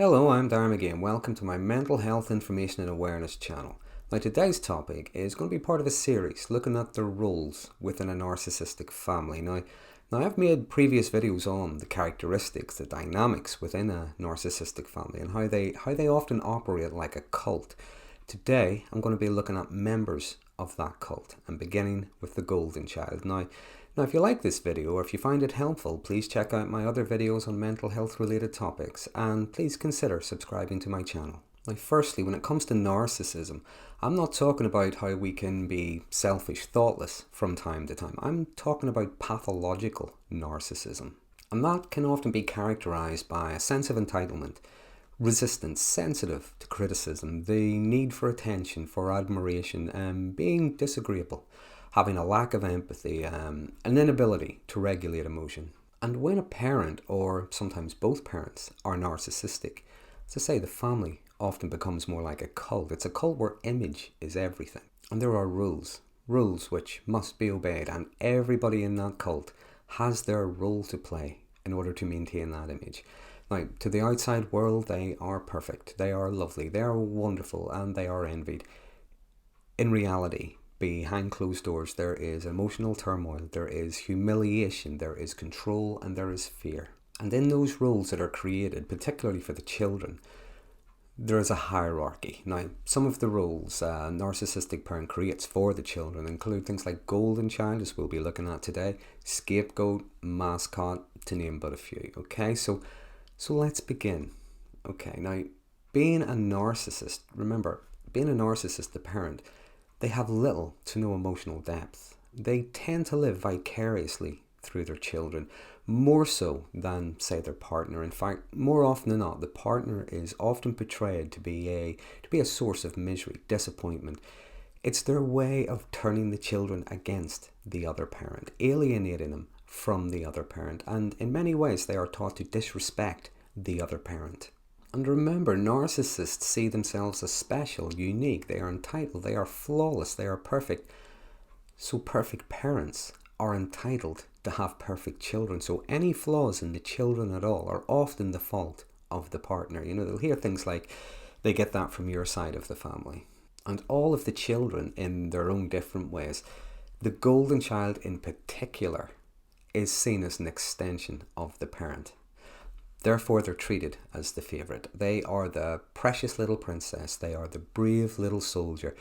Hello, I'm Darren Magee and welcome to my Mental Health Information and Awareness channel. Now today's topic is going to be part of a series looking at the roles within a narcissistic family. Now I've made previous videos on the characteristics, the dynamics within a narcissistic family and how they often operate like a cult. Today I'm going to be looking at members of that cult and beginning with the golden child. Now, if you like this video or if you find it helpful, please check out my other videos on mental health related topics and please consider subscribing to my channel. Now, firstly, when it comes to narcissism, I'm not talking about how we can be selfish, thoughtless from time to time. I'm talking about pathological narcissism. And that can often be characterized by a sense of entitlement, resistance, sensitive to criticism, the need for attention, for admiration, and being disagreeable, having a lack of empathy, an inability to regulate emotion. And when a parent, or sometimes both parents, are narcissistic, as I say, the family often becomes more like a cult. It's a cult where image is everything. And there are rules which must be obeyed, and everybody in that cult has their role to play in order to maintain that image. Now, to the outside world, they are perfect, they are lovely, they are wonderful, and they are envied. In reality, behind closed doors, there is emotional turmoil, there is humiliation, there is control, and there is fear. And in those roles that are created, particularly for the children, there is a hierarchy. Now, some of the roles a narcissistic parent creates for the children include things like golden child, as we'll be looking at today, scapegoat, mascot, to name but a few. Okay, so let's begin. Okay, now, being a narcissist, remember, being a narcissist, the parent, they have little to no emotional depth. They tend to live vicariously through their children, more so than, say, their partner. In fact, more often than not, the partner is often portrayed to be a source of misery, disappointment. It's their way of turning the children against the other parent, alienating them from the other parent, and in many ways they are taught to disrespect the other parent. And remember, narcissists see themselves as special, unique, they are entitled, they are flawless, they are perfect. So perfect parents are entitled to have perfect children. So any flaws in the children at all are often the fault of the partner. You know, they'll hear things like, they get that from your side of the family. And all of the children in their own different ways, the golden child in particular, is seen as an extension of the parent. Therefore, they're treated as the favourite. They are the precious little princess. They are the brave little soldier.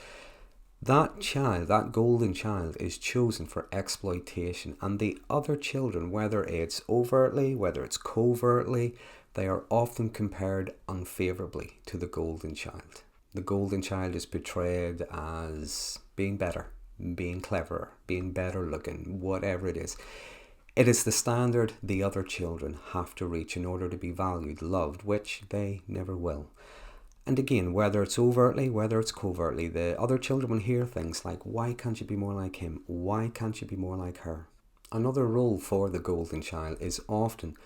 That child, that golden child, is chosen for exploitation. And the other children, whether it's overtly, whether it's covertly, they are often compared unfavourably to the golden child. The golden child is portrayed as being better, being cleverer, being better looking, whatever it is. It is the standard the other children have to reach in order to be valued, loved, which they never will. And again, whether it's overtly, whether it's covertly, the other children will hear things like, why can't you be more like him? Why can't you be more like her? Another role for the golden child is often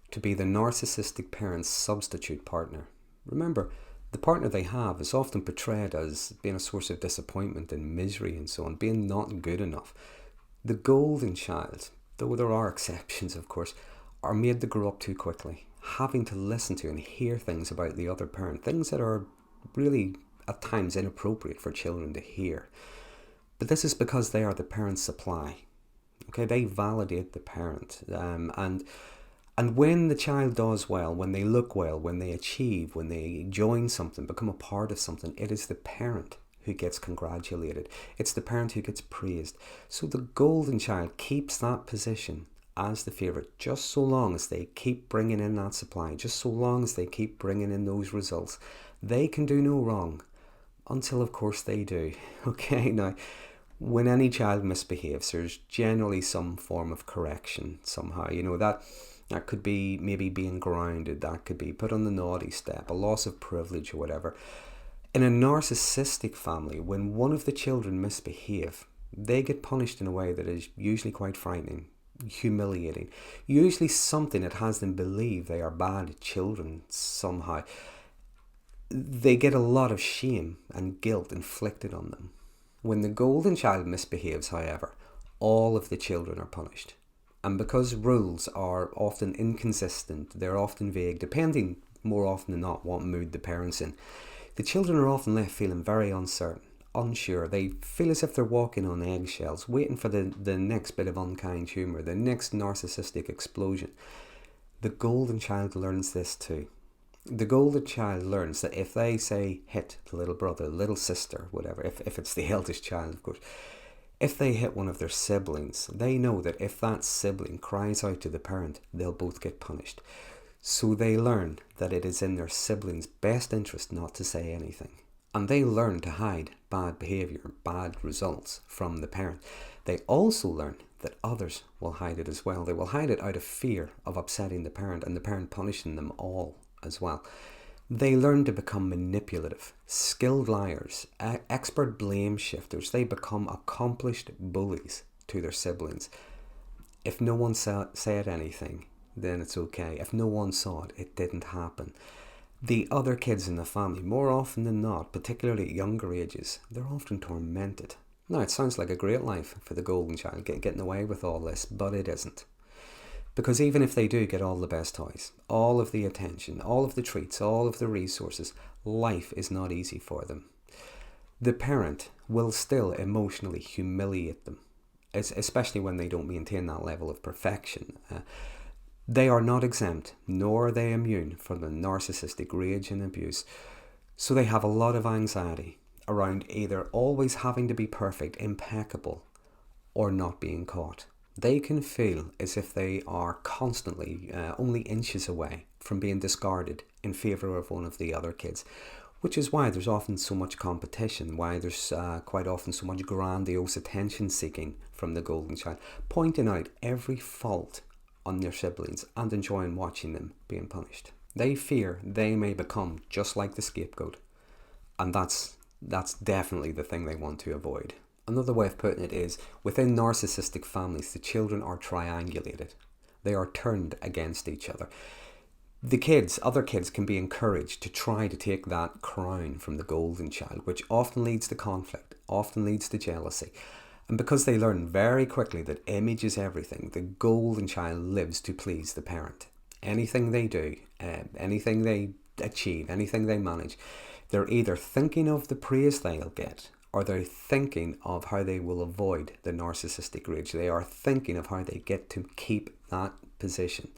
to be the narcissistic parent's substitute partner. Remember, the partner they have is often portrayed as being a source of disappointment and misery and so on, being not good enough. The golden child, though there are exceptions of course, are made to grow up too quickly, having to listen to and hear things about the other parent, things that are really at times inappropriate for children to hear. But this is because they are the parent's supply. Okay, they validate the parent, and when the child does well, when they look well, when they achieve, when they join something, become a part of something, it is the parent who gets congratulated. It's the parent who gets praised. So the golden child keeps that position as the favourite just so long as they keep bringing in that supply, just so long as they keep bringing in those results. They can do no wrong until of course they do. Okay, now when any child misbehaves, there's generally some form of correction somehow. You know, that could be maybe being grounded, that could be put on the naughty step, a loss of privilege or whatever. In a narcissistic family, when one of the children misbehave, they get punished in a way that is usually quite frightening, humiliating, usually something that has them believe they are bad children somehow. They get a lot of shame and guilt inflicted on them. When the golden child misbehaves, however, all of the children are punished. And because rules are often inconsistent, they're often vague, depending more often than not what mood the parent's in. The children are often left feeling very uncertain, unsure. They feel as if they're walking on eggshells, waiting for the next bit of unkind humour, the next narcissistic explosion. The golden child learns this too. The golden child learns that if they say hit the little brother, little sister, whatever, if it's the eldest child, of course, if they hit one of their siblings, they know that if that sibling cries out to the parent, they'll both get punished. So they learn that it is in their sibling's best interest not to say anything. And they learn to hide bad behaviour, bad results from the parent. They also learn that others will hide it as well. They will hide it out of fear of upsetting the parent and the parent punishing them all as well. They learn to become manipulative, skilled liars, expert blame shifters. They become accomplished bullies to their siblings. If no one said anything, then it's okay. If no one saw it, it didn't happen. The other kids in the family, more often than not, particularly at younger ages, they're often tormented. Now, it sounds like a great life for the golden child, getting away with all this, but it isn't. Because even if they do get all the best toys, all of the attention, all of the treats, all of the resources, life is not easy for them. The parent will still emotionally humiliate them, especially when they don't maintain that level of perfection. They are not exempt, nor are they immune from the narcissistic rage and abuse. So they have a lot of anxiety around either always having to be perfect, impeccable, or not being caught. They can feel as if they are constantly only inches away from being discarded in favour of one of the other kids, which is why there's often so much competition, why there's quite often so much grandiose attention seeking from the golden child, pointing out every fault on their siblings and enjoying watching them being punished. They fear they may become just like the scapegoat, and that's definitely the thing they want to avoid. Another way of putting it is, within narcissistic families, the children are triangulated. They are turned against each other. Other kids can be encouraged to try to take that crown from the golden child, which often leads to conflict, often leads to jealousy. And because they learn very quickly that image is everything, the golden child lives to please the parent. Anything they do, anything they achieve, anything they manage, they're either thinking of the praise they'll get, or they're thinking of how they will avoid the narcissistic rage. They are thinking of how they get to keep that position.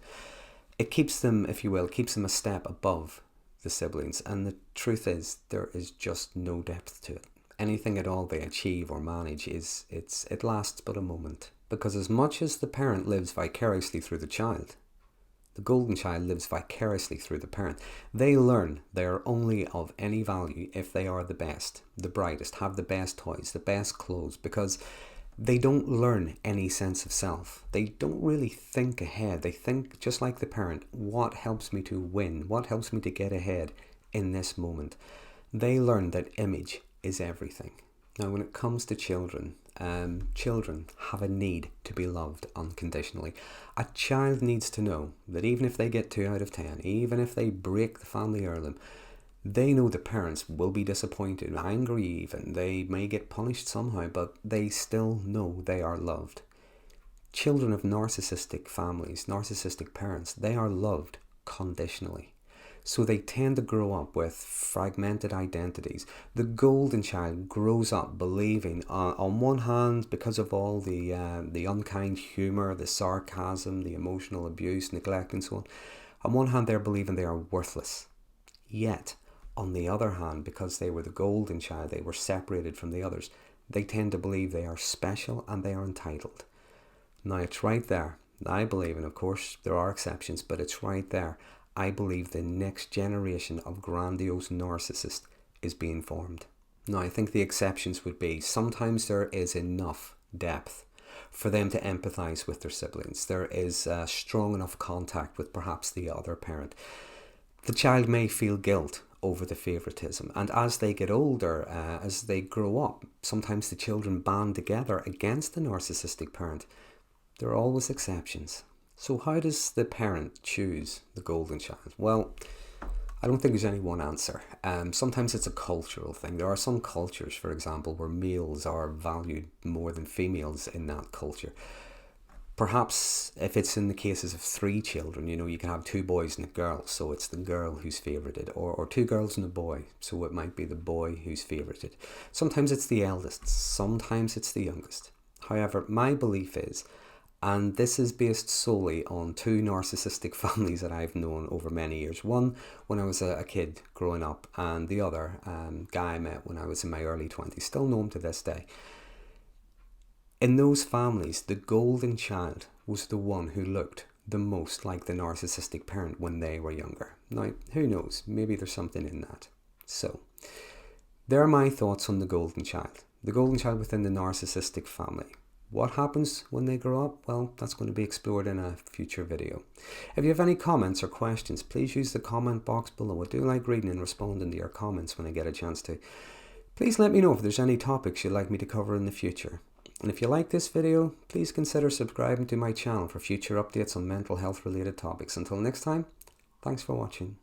It keeps them, if you will, keeps them a step above the siblings. And the truth is, there is just no depth to it. Anything at all they achieve or manage it lasts but a moment. Because as much as the parent lives vicariously through the child, the golden child lives vicariously through the parent. They learn they are only of any value if they are the best, the brightest, have the best toys, the best clothes, because they don't learn any sense of self. They don't really think ahead. They think just like the parent, what helps me to win? What helps me to get ahead in this moment? They learn that image is everything. Now, when it comes to children, children have a need to be loved unconditionally. A child needs to know that even if they get 2 out of 10, even if they break the family heirloom, they know the parents will be disappointed, angry even. They may get punished somehow, but they still know they are loved. Children of narcissistic families, narcissistic parents, they are loved conditionally. So they tend to grow up with fragmented identities. The golden child grows up believing, on one hand, because of all the unkind humour, the sarcasm, the emotional abuse, neglect and so on one hand they're believing they are worthless. Yet, on the other hand, because they were the golden child, they were separated from the others, they tend to believe they are special and they are entitled. Now it's right there, I believe, and of course there are exceptions, but it's right there. I believe the next generation of grandiose narcissists is being formed. Now, I think the exceptions would be sometimes there is enough depth for them to empathise with their siblings. There is strong enough contact with perhaps the other parent. The child may feel guilt over the favouritism, and as they get older, as they grow up, sometimes the children band together against the narcissistic parent. There are always exceptions. So how does the parent choose the golden child? Well, I don't think there's any one answer. Sometimes it's a cultural thing. There are some cultures, for example, where males are valued more than females in that culture. Perhaps if it's in the cases of 3 children, you can have 2 boys and a girl, so it's the girl who's favorited, or 2 girls and a boy, so it might be the boy who's favorited. Sometimes it's the eldest, sometimes it's the youngest. However, my belief is, and this is based solely on 2 narcissistic families that I've known over many years. One when I was a kid growing up, and the other guy I met when I was in my early 20s, still know him to this day. In those families, the golden child was the one who looked the most like the narcissistic parent when they were younger. Now, who knows? Maybe there's something in that. So, there are my thoughts on the golden child. The golden child within the narcissistic family. What happens when they grow up? Well, that's going to be explored in a future video. If you have any comments or questions, please use the comment box below. I do like reading and responding to your comments when I get a chance to. Please let me know if there's any topics you'd like me to cover in the future. And if you like this video, please consider subscribing to my channel for future updates on mental health related topics. Until next time, thanks for watching.